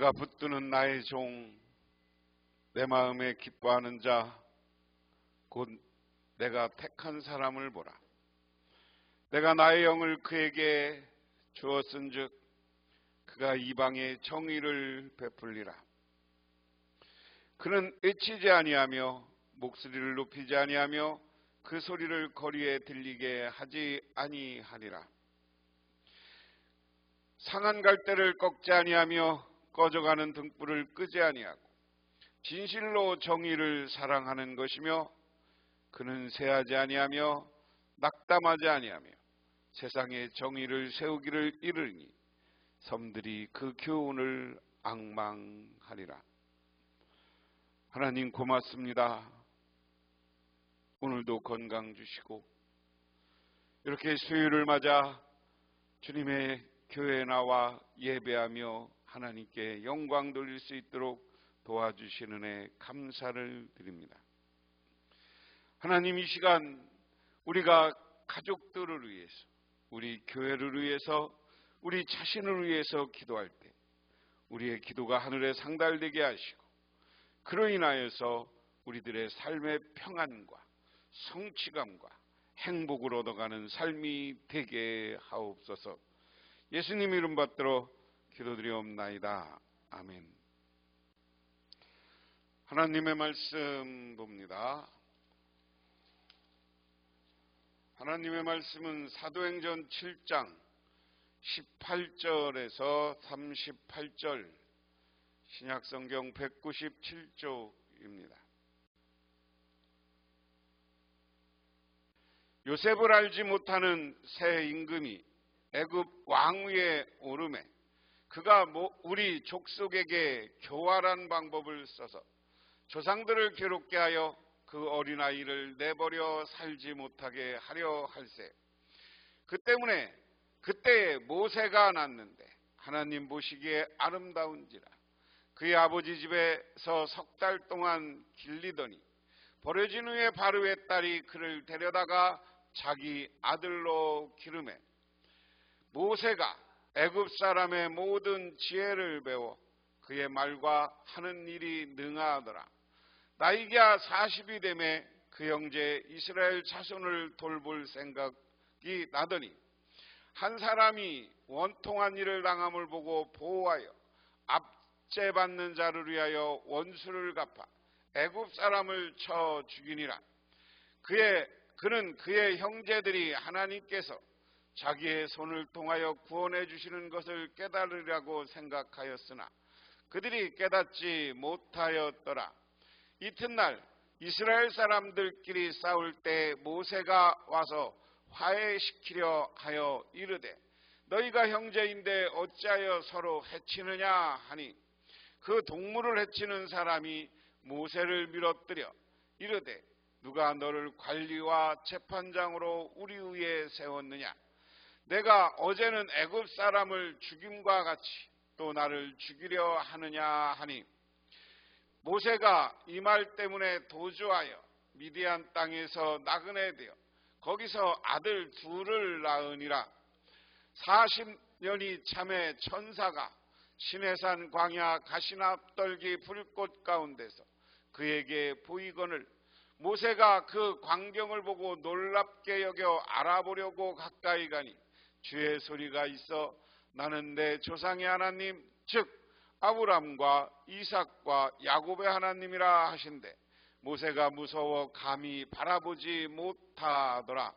내가 붙드는 나의 종, 내 마음에 기뻐하는 자, 곧 내가 택한 사람을 보라. 내가 나의 영을 그에게 주었은즉 그가 이방의 정의를 베풀리라. 그는 외치지 아니하며 목소리를 높이지 아니하며 그 소리를 거리에 들리게 하지 아니하리라. 상한 갈대를 꺾지 아니하며 꺼져가는 등불을 끄지 아니하고 진실로 정의를 사랑하는 것이며 그는 세하지 아니하며 낙담하지 아니하며 세상에 정의를 세우기를 이르니 섬들이 그 교훈을 앙망하리라. 하나님 고맙습니다. 오늘도 건강 주시고 이렇게 수요일을 맞아 주님의 교회에 나와 예배하며 하나님께 영광 돌릴 수 있도록 도와주시는 애 감사를 드립니다. 하나님, 이 시간 우리가 가족들을 위해서, 우리 교회를 위해서, 우리 자신을 위해서 기도할 때 우리의 기도가 하늘에 상달되게 하시고 그로 인하여서 우리들의 삶의 평안과 성취감과 행복을 얻어가는 삶이 되게 하옵소서. 예수님 이름 받들어 기도드리옵나이다. 아멘. 하나님의 말씀 봅니다. 하나님의 말씀은 사도행전 7장 18절에서 38절, 신약성경 197쪽입니다. 요셉을 알지 못하는 새 임금이 애굽 왕위에 오르매 그가 우리 족속에게 교활한 방법을 써서 조상들을 괴롭게 하여 그 어린아이를 내버려 살지 못하게 하려 할세. 그 때문에 그때에 모세가 났는데 하나님 보시기에 아름다운지라. 그의 아버지 집에서 석 달 동안 길리더니 버려진 후에 바로의 딸이 그를 데려다가 자기 아들로 기르매 모세가 애굽 사람의 모든 지혜를 배워 그의 말과 하는 일이 능하더라. 나이가 40이 되매 그 형제 이스라엘 자손을 돌볼 생각이 나더니 한 사람이 원통한 일을 당함을 보고 보호하여 압제받는 자를 위하여 원수를 갚아 애굽 사람을 쳐 죽이니라. 그는 그의 형제들이 하나님께서 자기의 손을 통하여 구원해 주시는 것을 깨달으려고 생각하였으나 그들이 깨닫지 못하였더라. 이튿날 이스라엘 사람들끼리 싸울 때 모세가 와서 화해시키려 하여 이르되 너희가 형제인데 어찌하여 서로 해치느냐 하니 그 동물을 해치는 사람이 모세를 밀어뜨려 이르되 누가 너를 관리와 재판장으로 우리 위에 세웠느냐? 내가 어제는 애굽 사람을 죽임과 같이 또 나를 죽이려 하느냐 하니 모세가 이 말 때문에 도주하여 미디안 땅에서 나그네 되어 거기서 아들 둘을 낳으니라. 40년이 참에 천사가 시내산 광야 가시납떨기 불꽃 가운데서 그에게 보이거늘 모세가 그 광경을 보고 놀랍게 여겨 알아보려고 가까이 가니 주의 소리가 있어 나는 내 조상의 하나님 즉 아브람과 이삭과 야곱의 하나님이라 하신대 모세가 무서워 감히 바라보지 못하더라.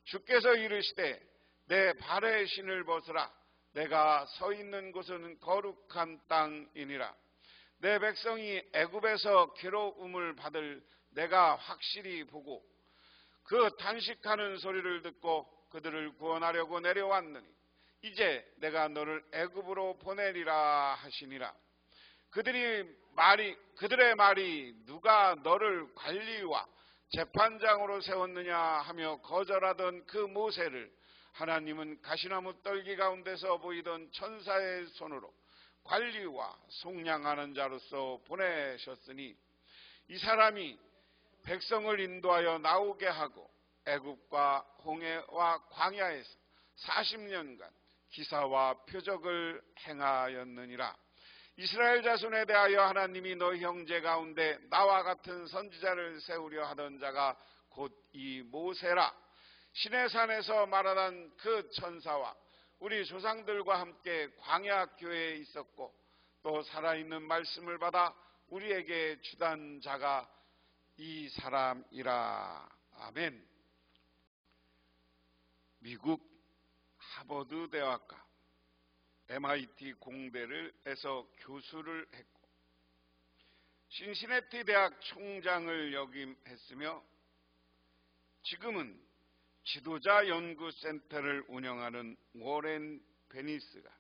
주께서 이르시되 내 발의 신을 벗으라. 내가 서 있는 곳은 거룩한 땅이니라. 내 백성이 애굽에서 괴로움을 받을 내가 확실히 보고 그 단식하는 소리를 듣고 그들을 구원하려고 내려왔느니 이제 내가 너를 애굽으로 보내리라 하시니라. 그들의 말이 누가 너를 관리와 재판장으로 세웠느냐 하며 거절하던 그 모세를 하나님은 가시나무 떨기 가운데서 보이던 천사의 손으로 관리와 속량하는 자로서 보내셨으니 이 사람이 백성을 인도하여 나오게 하고 애굽과 홍해와 광야에서 40년간 기사와 표적을 행하였느니라. 이스라엘 자손에 대하여 하나님이 너희 형제 가운데 나와 같은 선지자를 세우려 하던 자가 곧 이 모세라. 시내산에서 말하던 그 천사와 우리 조상들과 함께 광야 교회에 있었고 또 살아있는 말씀을 받아 우리에게 주던 자가 이 사람이라. 아멘. 미국 하버드 대학과 MIT 공대에서 교수를 했고 신시내티 대학 총장을 역임했으며 지금은 지도자 연구센터를 운영하는 워렌 베니스가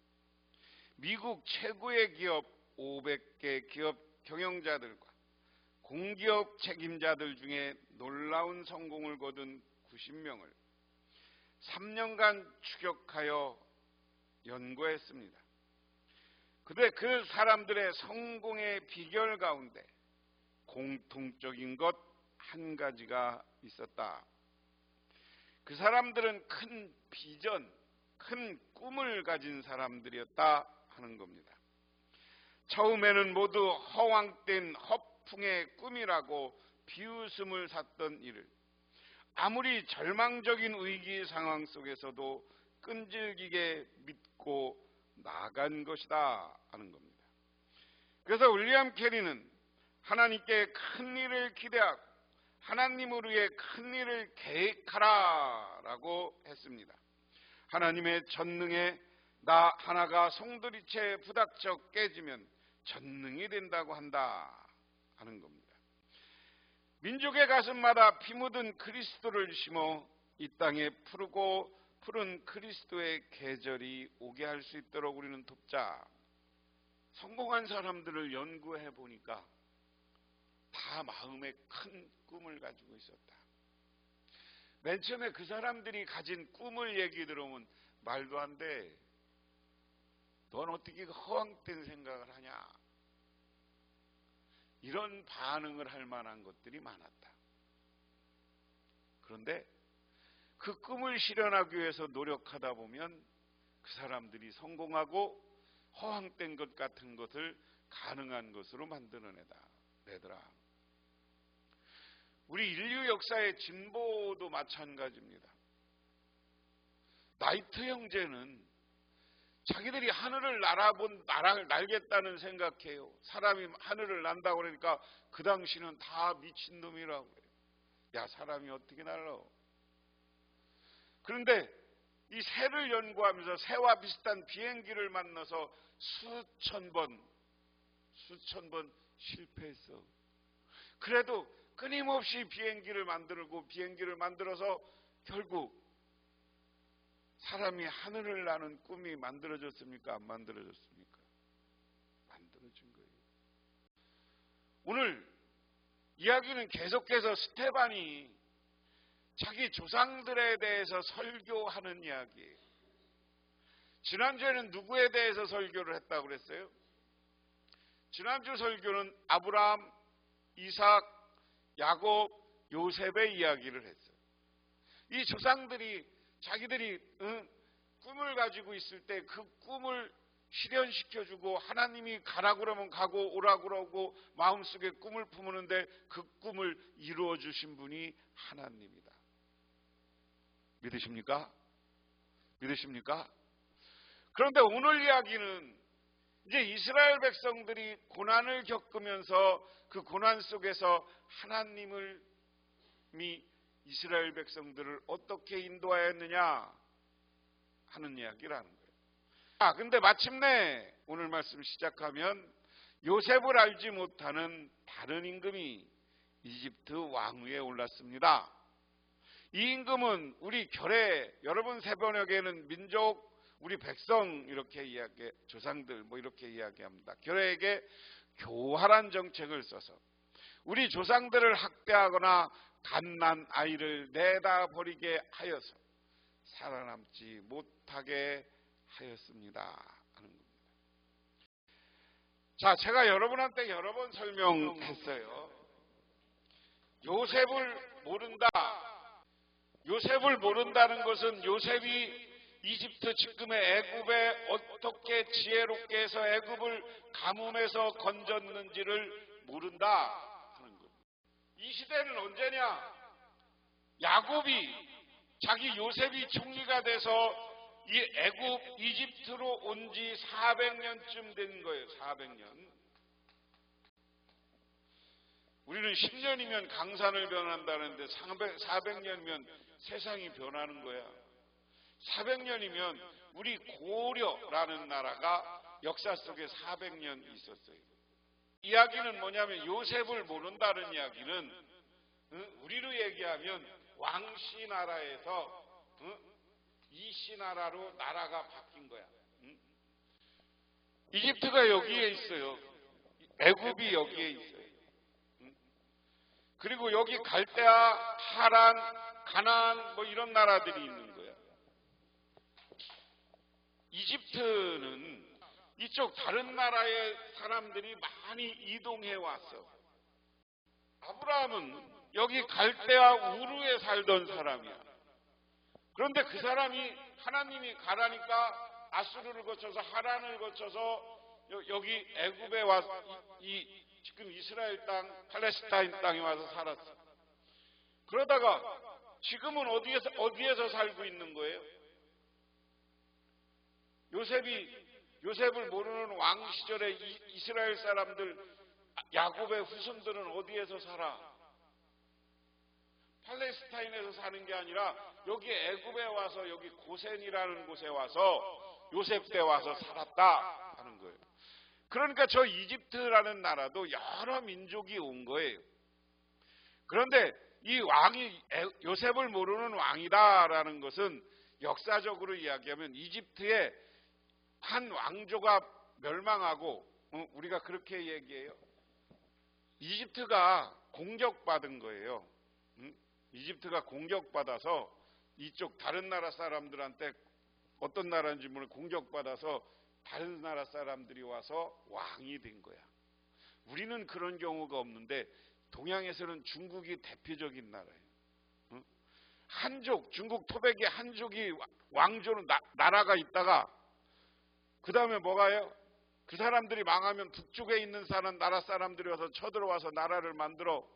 미국 최고의 기업 500개 기업 경영자들과 공기업 책임자들 중에 놀라운 성공을 거둔 90명을 3년간 추격하여 연구했습니다. 그런데 그 사람들의 성공의 비결 가운데 공통적인 것 한 가지가 있었다. 그 사람들은 큰 비전, 큰 꿈을 가진 사람들이었다 하는 겁니다. 처음에는 모두 허황된 허풍의 꿈이라고 비웃음을 샀던 이를 아무리 절망적인 위기 상황 속에서도 끈질기게 믿고 나아간 것이다 하는 겁니다. 그래서 윌리엄 캐리는 하나님께 큰 일을 기대하고 하나님을 위해 큰 일을 계획하라라고 했습니다. 하나님의 전능에 나 하나가 송두리째 부닥쳐 깨지면 전능이 된다고 한다 하는 겁니다. 민족의 가슴마다 피 묻은 그리스도를 심어 이 땅에 푸른 그리스도의 계절이 오게 할 수 있도록 우리는 돕자. 성공한 사람들을 연구해 보니까 다 마음에 큰 꿈을 가지고 있었다. 맨 처음에 그 사람들이 가진 꿈을 얘기 들으면 말도 안 돼. 넌 어떻게 허황된 생각을 하냐. 이런 반응을 할 만한 것들이 많았다. 그런데 그 꿈을 실현하기 위해서 노력하다 보면 그 사람들이 성공하고 허황된 것 같은 것을 가능한 것으로 만들어내더라. 우리 인류 역사의 진보도 마찬가지입니다. 나이트 형제는 자기들이 하늘을 날겠다는 생각해요. 사람이 하늘을 난다고 그러니까 그 당시는 다 미친놈이라고 해요. 야, 사람이 어떻게 날아? 그런데 이 새를 연구하면서 새와 비슷한 비행기를 만나서 수천 번 실패했어. 그래도 끊임없이 비행기를 만들어서 결국 사람이 하늘을 나는 꿈이 만들어졌습니까? 안 만들어졌습니까? 만들어진 거예요. 오늘 이야기는 계속해서 스테반이 자기 조상들에 대해서 설교하는 이야기예요. 지난주에는 누구에 대해서 설교를 했다고 그랬어요? 지난주 설교는 아브라함, 이삭, 야곱, 요셉의 이야기를 했어요. 이 조상들이 자기들이 꿈을 가지고 있을 때 그 꿈을 실현시켜주고 하나님이 가라 그러면 가고 오라 그러고 마음속에 꿈을 품었는데 그 꿈을 이루어 주신 분이 하나님이다. 믿으십니까? 그런데 오늘 이야기는 이제 이스라엘 백성들이 고난을 겪으면서 그 고난 속에서 하나님이 이스라엘 백성들을 어떻게 인도하였느냐 하는 이야기를 하는 거예요. 근데 마침내 오늘 말씀 시작하면 요셉을 알지 못하는 다른 임금이 이집트 왕위에 올랐습니다. 이 임금은 우리 결의 여러분 새번역에는 민족 우리 백성 이렇게 이야기, 조상들 이렇게 이야기합니다. 결의에게 교활한 정책을 써서 우리 조상들을 학대하거나 갓난 아이를 내다 버리게 하여서 살아남지 못하게 하였습니다 하는 겁니다. 자, 제가 여러분한테 여러 번 설명했어요. 요셉을 모른다는 것은 요셉이 이집트 지금의 애굽에 어떻게 지혜롭게 해서 애굽을 가뭄에서 건졌는지를 모른다 하는 거예요. 이 시대는 언제냐? 야곱이 자기 요셉이 총리가 돼서 이 애굽 이집트로 온 지 400년쯤 된 거예요. 400년. 우리는 10년이면 강산을 변한다는데 400년이면 세상이 변하는 거야. 400년이면 우리 고려라는 나라가 역사 속에 400년 있었어요. 이야기는 뭐냐면 요셉을 모른다는 이야기는 우리로 얘기하면 왕씨 나라에서 이씨 나라로 나라가 바뀐 거야. 이집트가 여기에 있어요. 애굽이 여기에 있어요. 그리고 여기 갈대아, 하란, 가나안 뭐 이런 나라들이 있는 거야. 이집트는 이쪽 다른 나라의 사람들이 많이 이동해 왔어. 아브라함은 여기 갈대아 우르에 살던 사람이야. 그런데 그 사람이 하나님이 가라니까 아수르를 거쳐서 하란을 거쳐서 여기 애굽에 와서 지금 이스라엘 땅, 팔레스타인 땅에 와서 살았어. 그러다가 지금은 어디에서 살고 있는 거예요? 요셉을 모르는 왕 시절에 이스라엘 사람들, 야곱의 후손들은 어디에서 살아? 팔레스타인에서 사는 게 아니라 여기 애굽에 와서 여기 고센이라는 곳에 와서 요셉 때 와서 살았다 하는 거예요. 그러니까 저 이집트라는 나라도 여러 민족이 온 거예요. 그런데 이 왕이 요셉을 모르는 왕이다라는 것은 역사적으로 이야기하면 이집트의 한 왕조가 멸망하고, 우리가 그렇게 얘기해요. 이집트가 공격받은 거예요. 이집트가 공격받아서 이쪽 다른 나라 사람들한테 어떤 나라인지 모르는 공격받아서 다른 나라 사람들이 와서 왕이 된 거야. 우리는 그런 경우가 없는데 동양에서는 중국이 대표적인 나라예요. 한족, 중국 토백의 한족이 왕조로 나라가 있다가 그 다음에 뭐가요? 그 사람들이 망하면 북쪽에 있는 나라 사람들이 와서 쳐들어와서 나라를 만들어.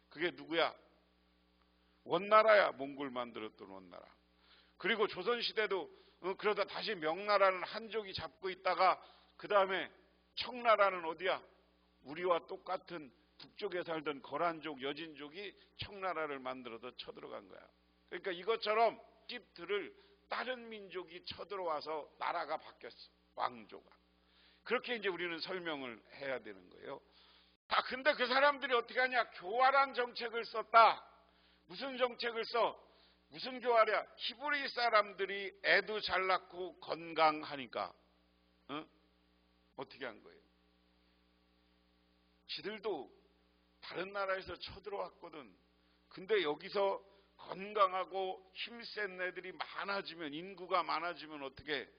그게 누구야? 원나라야. 몽골 만들었던 원나라. 그리고 조선시대도 그러다 다시 명나라는 한족이 잡고 있다가 그 다음에 청나라는 어디야? 우리와 똑같은 북쪽에 살던 거란족, 여진족이 청나라를 만들어서 쳐들어간 거야. 그러니까 이것처럼 이집트를 다른 민족이 쳐들어와서 나라가 바뀌었어. 왕조가. 그렇게 이제 우리는 설명을 해야 되는 거예요. 근데 그 사람들이 어떻게 하냐? 교활한 정책을 썼다. 무슨 정책을 써? 무슨 교활이야? 히브리 사람들이 애도 잘 낳고 건강하니까 어떻게 한 거예요? 지들도 다른 나라에서 쳐들어왔거든. 근데 여기서 건강하고 힘센 애들이 많아지면, 인구가 많아지면 어떻게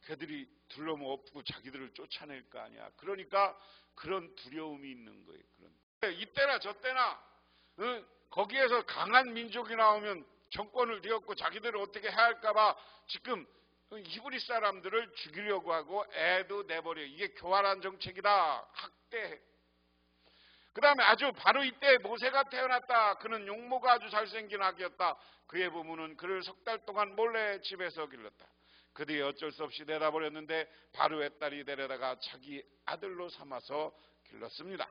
걔들이 둘러엎고 자기들을 쫓아낼 거 아니야. 그러니까 그런 두려움이 있는 거예요. 이때나 저때나 거기에서 강한 민족이 나오면 정권을 뒤엎고 자기들을 어떻게 해야 할까봐 지금 히브리 사람들을 죽이려고 하고 애도 내버려. 이게 교활한 정책이다. 학대해. 그 다음에 아주 바로 이때 모세가 태어났다. 그는 용모가 아주 잘생긴 아기였다. 그의 부모는 그를 6달 동안 몰래 집에서 길렀다. 그들이 어쩔 수 없이 내다버렸는데 바로의 딸이 데려다가 자기 아들로 삼아서 길렀습니다.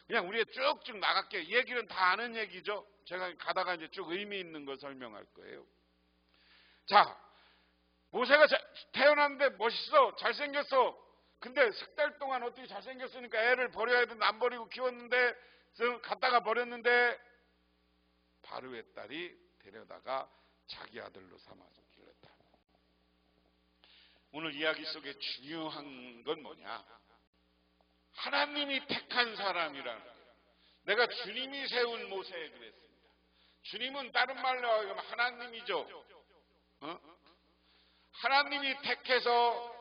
그냥 우리가 쭉쭉 나갈게요. 얘기는 다 아는 얘기죠. 제가 가다가 이제 쭉 의미 있는 걸 설명할 거예요. 자, 모세가 태어났는데 멋있어. 잘생겼어. 근데 6달 동안 어떻게 잘생겼으니까 애를 버려야 되는데 안 버리고 키웠는데 갖다가 버렸는데 바로의 딸이 데려다가 자기 아들로 삼아서 길렀다. 오늘 이야기 속에 중요한 건 뭐냐? 하나님이 택한 사람이라는 거예요. 내가 주님이 세운 모세에 그랬습니다. 주님은 다른 말로 하면 하나님이죠. 하나님이 택해서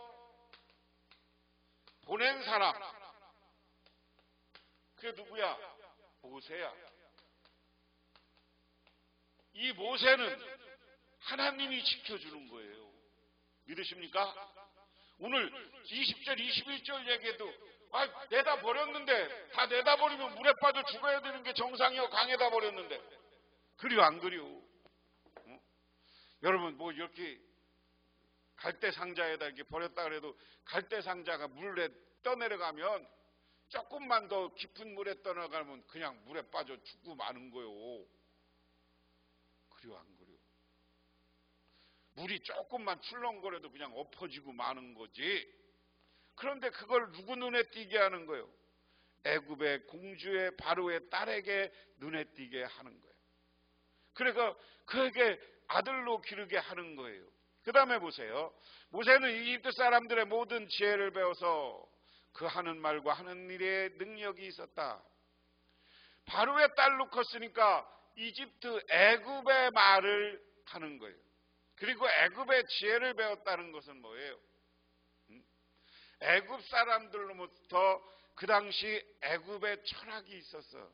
보낸 사람. 그게 누구야? 모세야. 이 모세는 하나님이 지켜주는 거예요. 믿으십니까? 오늘 20절, 21절 얘기해도 내다 버렸는데, 다 내다 버리면 물에 빠져 죽어야 되는 게 정상이요. 강에다 버렸는데. 그리워 안 그리워? 여러분 뭐 이렇게 갈대 상자에다 이렇게 버렸다 그래도 갈대 상자가 물에 떠내려가면 조금만 더 깊은 물에 떠나가면 그냥 물에 빠져 죽고 마는 거요. 그리워 안 그리워? 물이 조금만 출렁거려도 그냥 엎어지고 마는 거지. 그런데 그걸 누구 눈에 띄게 하는 거예요? 애굽의 공주의 바로의 딸에게 눈에 띄게 하는 거예요. 그러니까 그에게 아들로 기르게 하는 거예요. 그 다음에 보세요. 모세는 이집트 사람들의 모든 지혜를 배워서 그 하는 말과 하는 일에 능력이 있었다. 바로의 딸로 컸으니까 이집트 애굽의 말을 하는 거예요. 그리고 애굽의 지혜를 배웠다는 것은 뭐예요? 애굽 사람들로부터 그 당시 애굽의 철학이 있었어.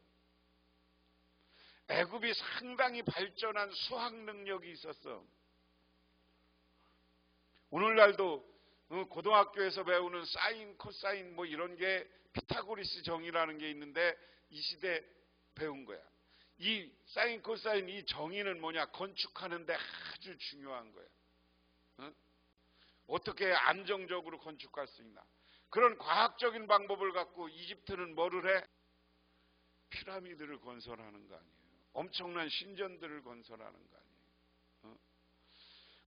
애굽이 상당히 발전한 수학 능력이 있었어. 오늘날도 고등학교에서 배우는 사인, 코사인 뭐 이런 게 피타고라스 정의라는 게 있는데 이 시대 배운 거야. 이 사인, 코사인 이 정의는 뭐냐? 건축하는데 아주 중요한 거야. 어떻게 안정적으로 건축할 수 있나? 그런 과학적인 방법을 갖고 이집트는 뭐를 해? 피라미드를 건설하는 거 아니에요. 엄청난 신전들을 건설하는 거 아니에요.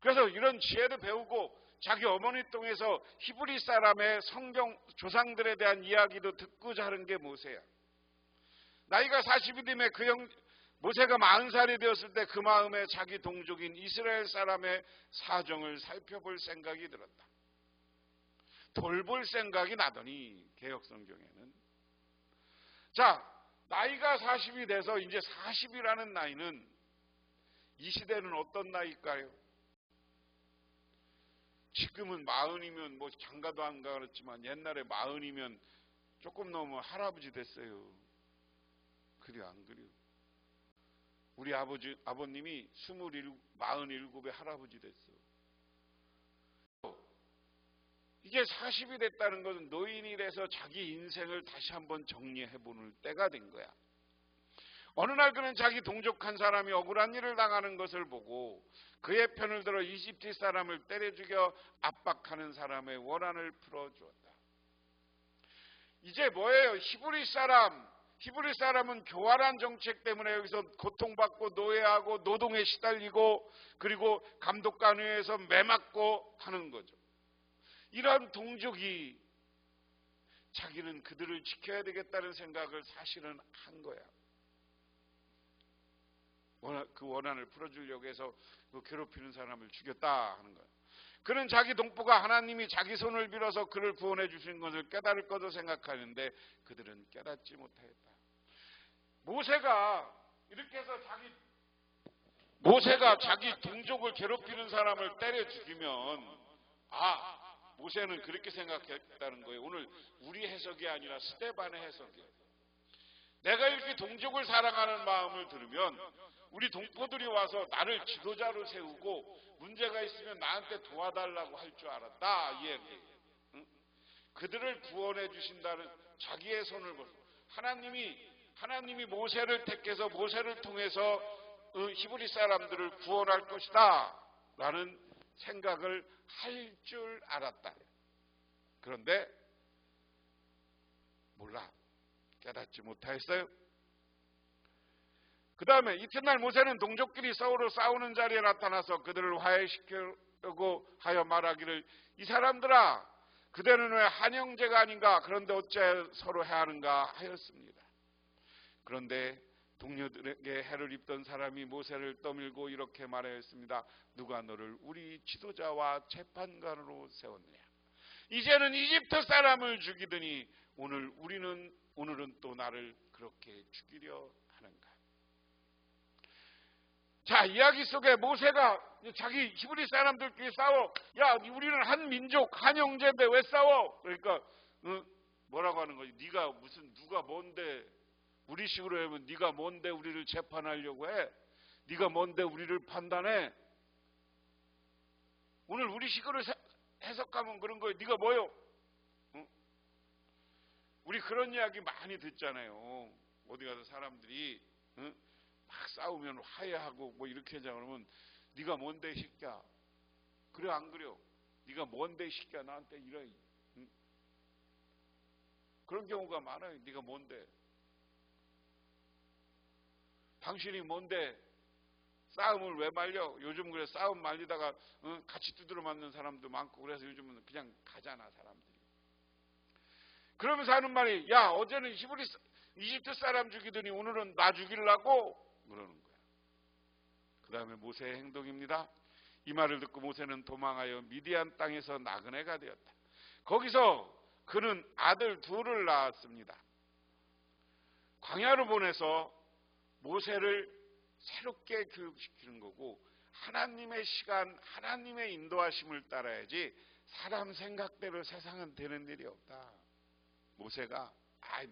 그래서 이런 지혜를 배우고 자기 어머니 똥에서 히브리 사람의 성경 조상들에 대한 이야기도 듣고 자른 게 모세야. 나이가 40이 되면 모세가 40살이 되었을 때 그 마음에 자기 동족인 이스라엘 사람의 사정을 살펴볼 생각이 들었다. 돌볼 생각이 나더니 개역성경에는 자, 나이가 40이 돼서 이제 40이라는 나이는 이 시대는 어떤 나이일까요? 지금은 40이면 뭐 장가도 안 가겠지만 옛날에 40이면 조금 넘으면 할아버지 됐어요. 그래 안 그래요? 우리 아버님이 47에 할아버지 됐어. 이제 40이 됐다는 것은 노인이 돼서 자기 인생을 다시 한번 정리해보는 때가 된 거야. 어느 날 그는 자기 동족 한 사람이 억울한 일을 당하는 것을 보고 그의 편을 들어 이집트 사람을 때려 죽여 압박하는 사람의 원한을 풀어주었다. 이제 뭐예요? 히브리 사람은 교활한 정책 때문에 여기서 고통받고 노예하고 노동에 시달리고 그리고 감독관위에서 매맞고 하는 거죠. 이런 동족이 자기는 그들을 지켜야 되겠다는 생각을 사실은 한 거야. 그 원한을 풀어주려고 해서 그 괴롭히는 사람을 죽였다 하는 거야. 그는 자기 동포가 하나님이 자기 손을 빌어서 그를 구원해 주신 것을 깨달을 거도 생각하는데 그들은 깨닫지 못하였다. 모세가 이렇게 해서 자기 동족을 괴롭히는 사람을 때려 죽이면 모세는 그렇게 생각했다는 거예요. 오늘 우리 해석이 아니라 스데반의 해석이에요. 내가 이렇게 동족을 사랑하는 마음을 들으면 우리 동포들이 와서 나를 지도자로 세우고 문제가 있으면 나한테 도와달라고 할 줄 알았다. 이 얘기예요. 그들을 구원해 주신다는 자기의 손을 보고 하나님이 모세를 택해서 모세를 통해서 히브리 사람들을 구원할 것이다 라는 생각을 할 줄 알았다. 그런데 몰라. 깨닫지 못하였어요. 그 다음에 이튿날 모세는 동족끼리 서로 싸우는 자리에 나타나서 그들을 화해시키려고 하여 말하기를 이 사람들아 그대는 왜 한 형제가 아닌가? 그런데 어째 서로 해하는가 하였습니다. 그런데 동료들에게 해를 입던 사람이 모세를 떠밀고 이렇게 말하였습니다. 누가 너를 우리 지도자와 재판관으로 세웠느냐? 이제는 이집트 사람을 죽이더니 오늘은 또 나를 그렇게 죽이려 하는가? 자, 이야기 속에 모세가 자기 히브리 사람들끼리 싸워. 야, 우리는 한 민족, 한 형제인데 왜 싸워? 그러니까 뭐라고 하는 거지? 누가 뭔데? 우리식으로 하면 네가 뭔데 우리를 재판하려고 해? 네가 뭔데 우리를 판단해? 오늘 우리 식으로 해석하면 그런 거예요. 네가 뭐요? 응? 우리 그런 이야기 많이 듣잖아요. 어디 가서 사람들이 응? 막 싸우면 화해하고 뭐 이렇게 하자 그러면 네가 뭔데 이 새끼야? 그래 안 그래요? 네가 뭔데 이 새끼야? 나한테 이래. 응? 그런 경우가 많아요. 네가 뭔데? 당신이 뭔데? 싸움을 왜 말려? 요즘 그래 싸움 말리다가 같이 두드려 맞는 사람도 많고 그래서 요즘은 그냥 가잖아 사람들이. 그러면서 하는 말이 야 어제는 이집트 사람 죽이더니 오늘은 나 죽이려고 그러는 거야. 그 다음에 모세의 행동입니다. 이 말을 듣고 모세는 도망하여 미디안 땅에서 나그네가 되었다. 거기서 그는 아들 둘을 낳았습니다. 광야로 보내서 모세를 새롭게 교육시키는 거고 하나님의 시간, 하나님의 인도하심을 따라야지 사람 생각대로 세상은 되는 일이 없다. 모세가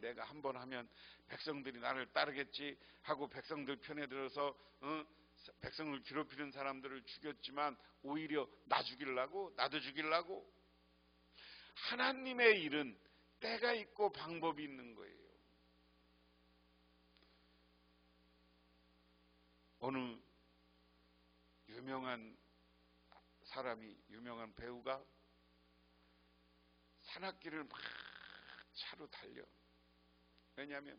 내가 한번 하면 백성들이 나를 따르겠지 하고 백성들 편에 들어서 백성을 괴롭히는 사람들을 죽였지만 오히려 나 죽이려고 나도 죽이려고. 하나님의 일은 때가 있고 방법이 있는 거예요. 어느 유명한 사람이 유명한 배우가 산악길을 막 차로 달려. 왜냐하면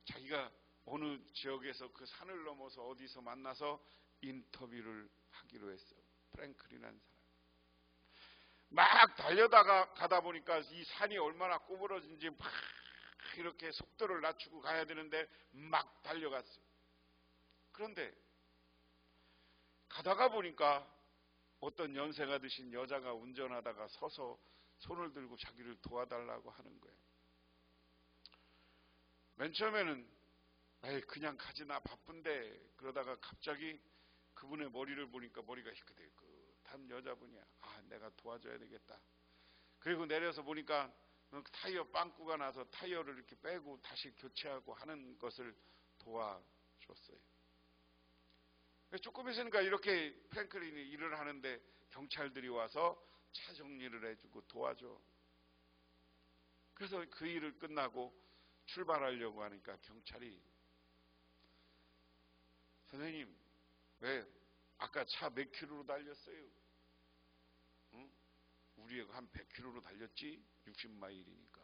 자기가 어느 지역에서 그 산을 넘어서 어디서 만나서 인터뷰를 하기로 했어. 프랭클이라는 사람. 막 달려다가 가다 보니까 이 산이 얼마나 꼬부러진지 막 이렇게 속도를 낮추고 가야 되는데 막 달려갔어요. 그런데 가다가 보니까 어떤 연세가 드신 여자가 운전하다가 서서 손을 들고 자기를 도와달라고 하는 거예요. 맨 처음에는 그냥 가지 나 바쁜데 그러다가 갑자기 그분의 머리를 보니까 머리가 희끗희끗한 여자분이야. 내가 도와줘야 되겠다. 그리고 내려서 보니까 타이어 빵꾸가 나서 타이어를 이렇게 빼고 다시 교체하고 하는 것을 도와줬어요. 조금 있으니까 이렇게 프랭클린이 일을 하는데 경찰들이 와서 차 정리를 해주고 도와줘. 그래서 그 일을 끝나고 출발하려고 하니까 경찰이 선생님 왜 아까 차 몇 킬로로 달렸어요? 우리 한 100킬로로 달렸지? 60마일이니까.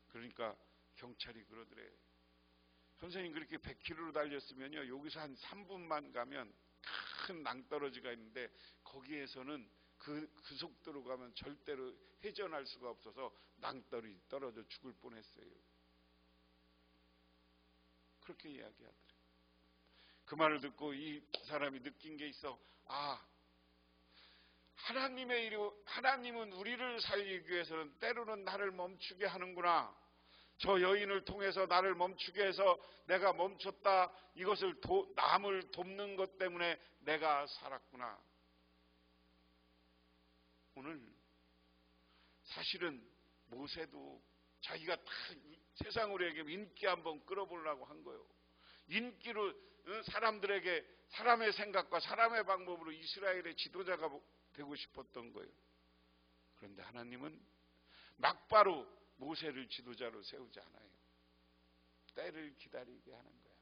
그러니까 경찰이 그러더래. 선생님 그렇게 100킬로로 달렸으면요 여기서 한 3분만 가면 큰 낭떠러지가 있는데 거기에서는 그 속도로 가면 절대로 회전할 수가 없어서 낭떠러지 떨어져 죽을 뻔했어요. 그렇게 이야기하더래. 그 말을 듣고 이 사람이 느낀 게 있어. 하나님은 우리를 살리기 위해서는 때로는 나를 멈추게 하는구나. 저 여인을 통해서 나를 멈추게 해서 내가 멈췄다. 이것을 남을 돕는 것 때문에 내가 살았구나. 오늘 사실은 모세도 자기가 다 세상으로 얘기하면 인기 한번 끌어보려고 한 거예요. 인기로 사람들에게 사람의 생각과 사람의 방법으로 이스라엘의 지도자가 되고 싶었던 거예요. 그런데 하나님은 막바로 모세를 지도자로 세우지 않아요. 때를 기다리게 하는 거야.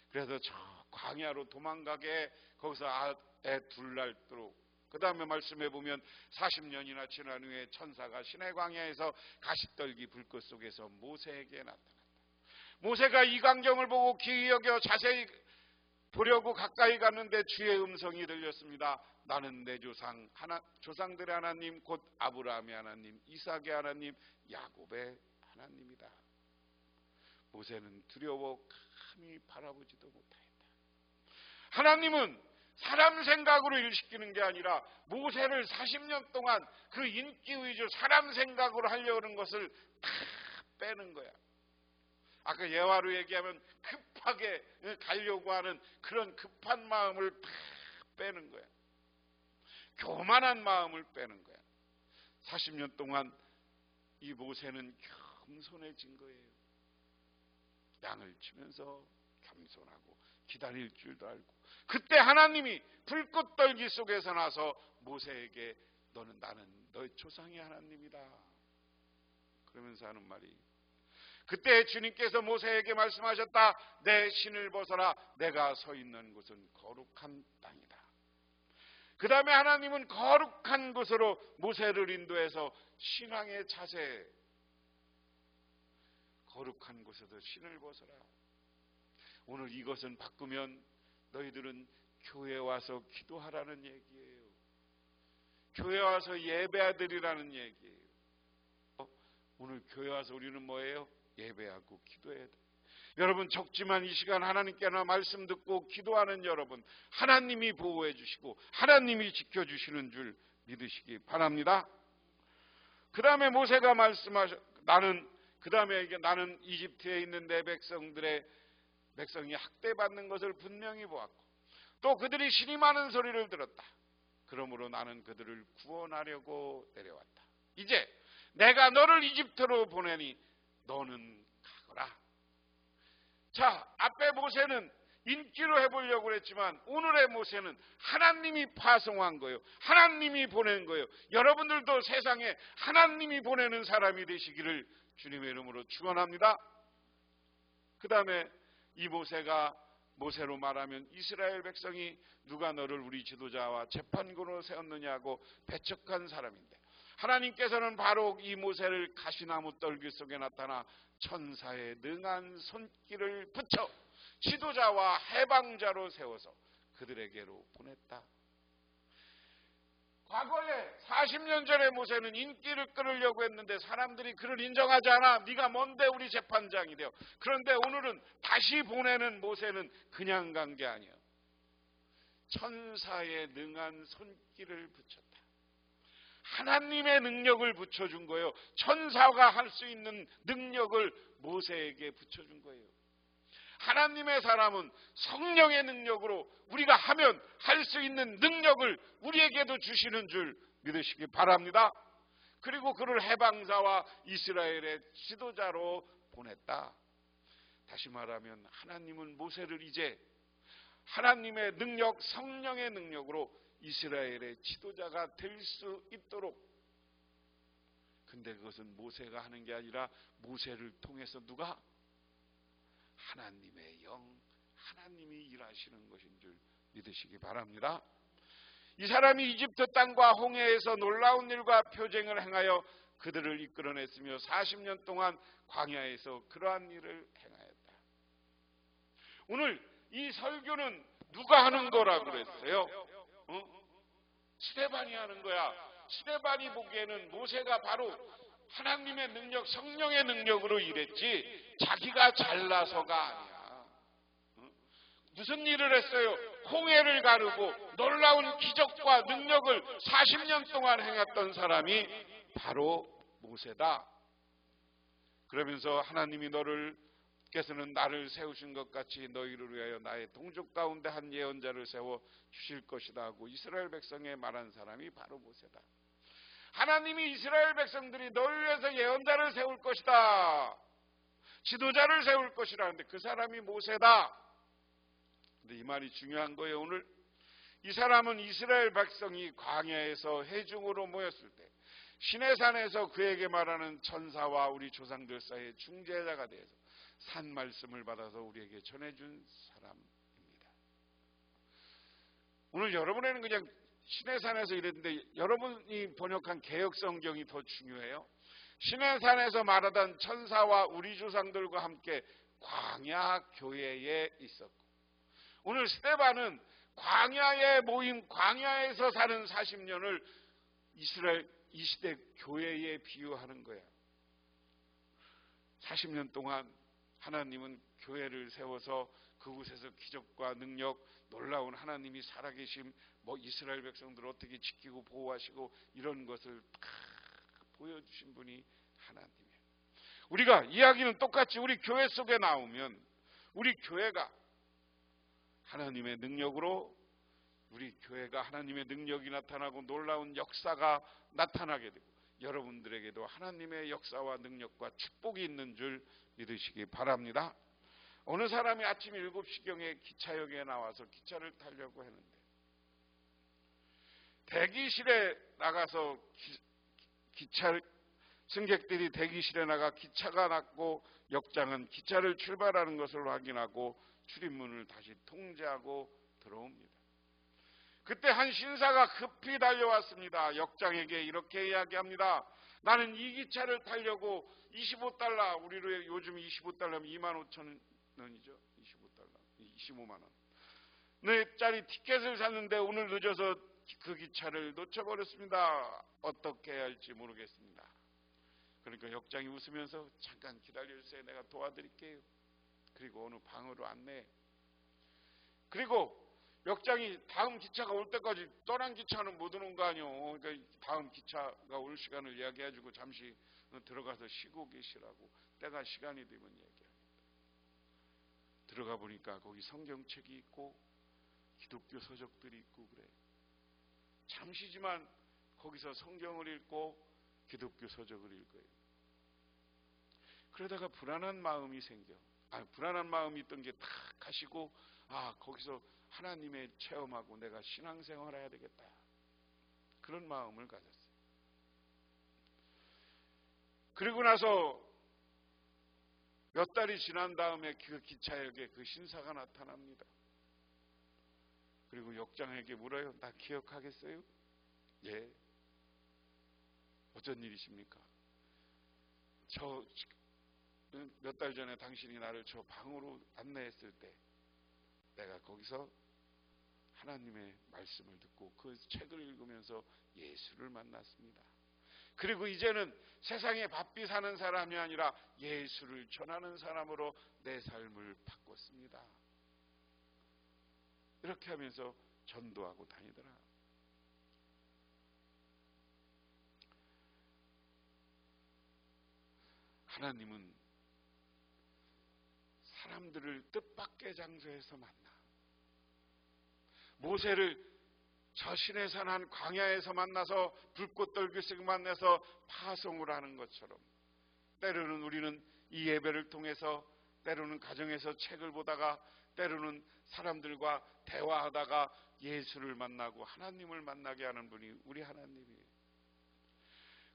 그래서 저 광야로 도망가게 거기서 애 둘 낳도록. 그 다음에 말씀해 보면 40년이나 지난 후에 천사가 시내 광야에서 가시떨기 불꽃 속에서 모세에게 나타났다. 모세가 이 광경을 보고 기이 여겨 자세히 보려고 가까이 갔는데 주의 음성이 들렸습니다. 나는 내 조상들의 하나님 곧 아브라함의 하나님, 이삭의 하나님, 야곱의 하나님이다. 모세는 두려워 감히 바라보지도 못하였다. 하나님은 사람 생각으로 일 시키는 게 아니라 모세를 40년 동안 그 인기 위주 사람 생각으로 하려고 하는 것을 다 빼는 거야. 아까 예화로 얘기하면 급하게 가려고 하는 그런 급한 마음을 다 빼는 거야. 교만한 마음을 빼는 거야. 40년 동안 이 모세는 겸손해진 거예요. 양을 치면서 겸손하고 기다릴 줄도 알고, 그때 하나님이 불꽃 떨기 속에서 나서 모세에게 나는 너의 조상의 하나님이다 그러면서 하는 말이, 그때 주님께서 모세에게 말씀하셨다. 내 신을 벗어라. 내가 서 있는 곳은 거룩한 땅이다. 그 다음에 하나님은 거룩한 곳으로 모세를 인도해서 신앙의 자세, 거룩한 곳에서 신을 벗어라. 오늘 이것은 바꾸면 너희들은 교회 와서 기도하라는 얘기예요. 교회 와서 예배하드리라는 얘기예요. 오늘 교회 와서 우리는 뭐예요? 예배하고 기도해야 돼. 여러분, 적지만 이 시간 하나님께나 말씀 듣고 기도하는 여러분, 하나님이 보호해 주시고 하나님이 지켜주시는 줄 믿으시기 바랍니다. 그 다음에 모세가 나는 이집트에 있는 내 백성이 학대받는 것을 분명히 보았고, 또 그들이 신임하는 소리를 들었다. 그러므로 나는 그들을 구원하려고 내려왔다. 이제 내가 너를 이집트로 보내니 너는 가거라. 자, 앞에 모세는 인기로 해보려고 그랬지만 오늘의 모세는 하나님이 파송한 거예요. 하나님이 보낸 거예요. 여러분들도 세상에 하나님이 보내는 사람이 되시기를 주님의 이름으로 축원합니다. 그 다음에 이 모세로 말하면 이스라엘 백성이 누가 너를 우리 지도자와 재판관으로 세웠느냐고 배척한 사람인데, 하나님께서는 바로 이 모세를 가시나무 떨기 속에 나타나 천사의 능한 손길을 붙여 지도자와 해방자로 세워서 그들에게로 보냈다. 과거에 40년 전에 모세는 인기를 끌으려고 했는데 사람들이 그를 인정하지 않아. 네가 뭔데 우리 재판장이 되어. 그런데 오늘은 다시 보내는 모세는 그냥 간 게 아니야. 천사의 능한 손길을 붙였다. 하나님의 능력을 붙여준 거예요. 천사가 할 수 있는 능력을 모세에게 붙여준 거예요. 하나님의 사람은 성령의 능력으로 우리가 하면 할 수 있는 능력을 우리에게도 주시는 줄 믿으시기 바랍니다. 그리고 그를 해방자와 이스라엘의 지도자로 보냈다. 다시 말하면 하나님은 모세를 이제 하나님의 능력, 성령의 능력으로 이스라엘의 지도자가 될 수 있도록, 근데 그것은 모세가 하는 게 아니라 모세를 통해서 누가? 하나님의 영, 하나님이 일하시는 것인 줄 믿으시기 바랍니다. 이 사람이 이집트 땅과 홍해에서 놀라운 일과 표징을 행하여 그들을 이끌어냈으며 40년 동안 광야에서 그러한 일을 행하였다. 오늘 이 설교는 누가 하는 거라고 그랬어요? 스데반이 하는 거야. 스데반이 보기에는 모세가 바로 하나님의 능력, 성령의 능력으로 일했지 자기가 잘나서가 아니야. 무슨 일을 했어요? 홍해를 가르고 놀라운 기적과 능력을 40년 동안 행했던 사람이 바로 모세다. 그러면서 하나님이 께서는 나를 세우신 것 같이 너희를 위하여 나의 동족 가운데 한 예언자를 세워 주실 것이다 하고 이스라엘 백성에 말한 사람이 바로 모세다. 하나님이 이스라엘 백성들이 너를 위해서 예언자를 세울 것이다, 지도자를 세울 것이라 하는데 그 사람이 모세다. 근데 이 말이 중요한 거예요. 오늘 이 사람은 이스라엘 백성이 광야에서 회중으로 모였을 때 시내산에서 그에게 말하는 천사와 우리 조상들 사이의 중재자가 되어서 산 말씀을 받아서 우리에게 전해준 사람입니다. 오늘 여러분에는 그냥 시내산에서 이랬는데 여러분이 번역한 개역성경이 더 중요해요. 시내산에서 말하던 천사와 우리 조상들과 함께 광야 교회에 있었고, 오늘 스데반은 광야에 모임, 광야에서 사는 40년을 이스라엘 이 시대 교회에 비유하는 거야. 40년 동안 하나님은 교회를 세워서 그곳에서 기적과 능력, 놀라운 하나님이 살아계심, 이스라엘 백성들을 어떻게 지키고 보호하시고 이런 것을 다 보여주신 분이 하나님이에요. 우리가 이야기는 똑같이 우리 교회 속에 나오면 우리 교회가 하나님의 능력으로, 우리 교회가 하나님의 능력이 나타나고 놀라운 역사가 나타나게 되고 여러분들에게도 하나님의 역사와 능력과 축복이 있는 줄 믿으시기 바랍니다. 어느 사람이 아침 7시경에 기차역에 나와서 기차를 타려고 했는데 대기실에 나가서 승객들이 대기실에 나가 기차가 났고 역장은 기차를 출발하는 것을 확인하고 출입문을 다시 통제하고 들어옵니다. 그때 한 신사가 급히 달려왔습니다. 역장에게 이렇게 이야기합니다. 나는 이 기차를 타려고 25달러, 우리로 요즘 25달러면 25,000원이죠. 25만 원. 네 짜리 티켓을 샀는데 오늘 늦어서 그 기차를 놓쳐버렸습니다. 어떻게 해야 할지 모르겠습니다. 그러니까 역장이 웃으면서 잠깐 기다려주세요. 내가 도와드릴게요. 그리고 어느 방으로 안내. 그리고 역장이 다음 기차가 올 때까지 떠난 기차는 못 오는 거 아니요. 그러니까 다음 기차가 올 시간을 이야기해주고 잠시 들어가서 쉬고 계시라고 때가 시간이 되면 얘기합니다. 들어가 보니까 거기 성경책이 있고 기독교 서적들이 있고 그래. 잠시지만 거기서 성경을 읽고 기독교 서적을 읽어요. 그러다가 불안한 마음이 생겨. 불안한 마음이 있던 게 다 가시고 거기서 하나님의 체험하고 내가 신앙생활 해야 되겠다. 그런 마음을 가졌어요. 그리고 나서 몇 달이 지난 다음에 그 기차역에 그 신사가 나타납니다. 그리고 역장에게 물어요. 나 기억하겠어요? 예. 어쩐 일이십니까? 저 몇 달 전에 당신이 나를 저 방으로 안내했을 때 내가 거기서 하나님의 말씀을 듣고 그 책을 읽으면서 예수를 만났습니다. 그리고 이제는 세상에 바삐 사는 사람이 아니라 예수를 전하는 사람으로 내 삶을 바꿨습니다. 이렇게 하면서 전도하고 다니더라. 하나님은 사람들을 뜻밖의 장소에서 만나. 모세를 저 시내산 한 광야에서 만나서 불꽃 떨기씩 만나서 파송을 하는 것처럼 때로는 우리는 이 예배를 통해서 때로는 가정에서 책을 보다가 때로는 사람들과 대화하다가 예수를 만나고 하나님을 만나게 하는 분이 우리 하나님이에요.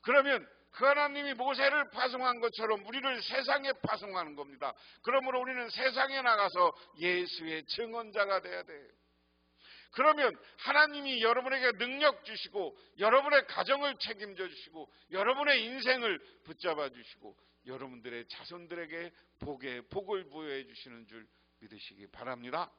그러면 그 하나님이 모세를 파송한 것처럼 우리를 세상에 파송하는 겁니다. 그러므로 우리는 세상에 나가서 예수의 증언자가 돼야 돼요. 그러면 하나님이 여러분에게 능력 주시고 여러분의 가정을 책임져 주시고 여러분의 인생을 붙잡아 주시고 여러분들의 자손들에게 복을 부여해 주시는 줄 믿으시기 바랍니다.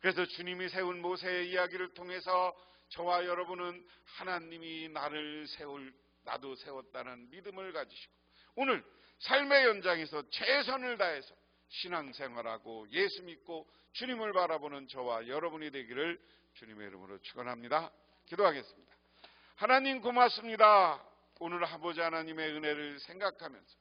그래서 주님이 세운 모세의 이야기를 통해서 저와 여러분은 하나님이 나도 세웠다는 믿음을 가지시고 오늘 삶의 현장에서 최선을 다해서 신앙생활하고 예수 믿고 주님을 바라보는 저와 여러분이 되기를 주님의 이름으로 축원합니다. 기도하겠습니다. 하나님 고맙습니다. 오늘 아버지 하나님의 은혜를 생각하면서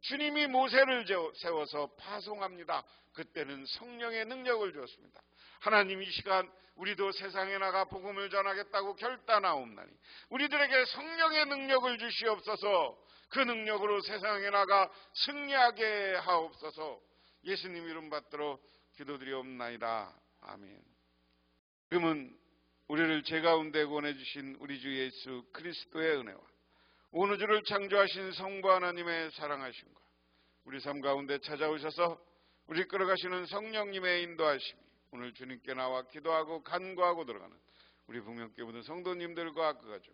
주님이 모세를 세워서 파송합니다. 그때는 성령의 능력을 주었습니다. 하나님 이 시간 우리도 세상에 나가 복음을 전하겠다고 결단하옵나니 우리들에게 성령의 능력을 주시옵소서. 그 능력으로 세상에 나가 승리하게 하옵소서. 예수님 이름 받들어 기도드리옵나이다. 아멘. 지금은 우리를 죄 가운데 구원해주신 우리 주 예수 그리스도의 은혜와 온 우주를 창조하신 성부 하나님의 사랑하심과 우리 삶 가운데 찾아오셔서 우리 끌어가시는 성령님의 인도하심이 오늘 주님께 나와 기도하고 간구하고 들어가는 우리 북명교회 모든 성도님들과 그 가정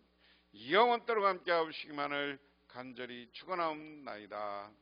영원토록 함께 하시기만을 간절히 축원하옵나이다.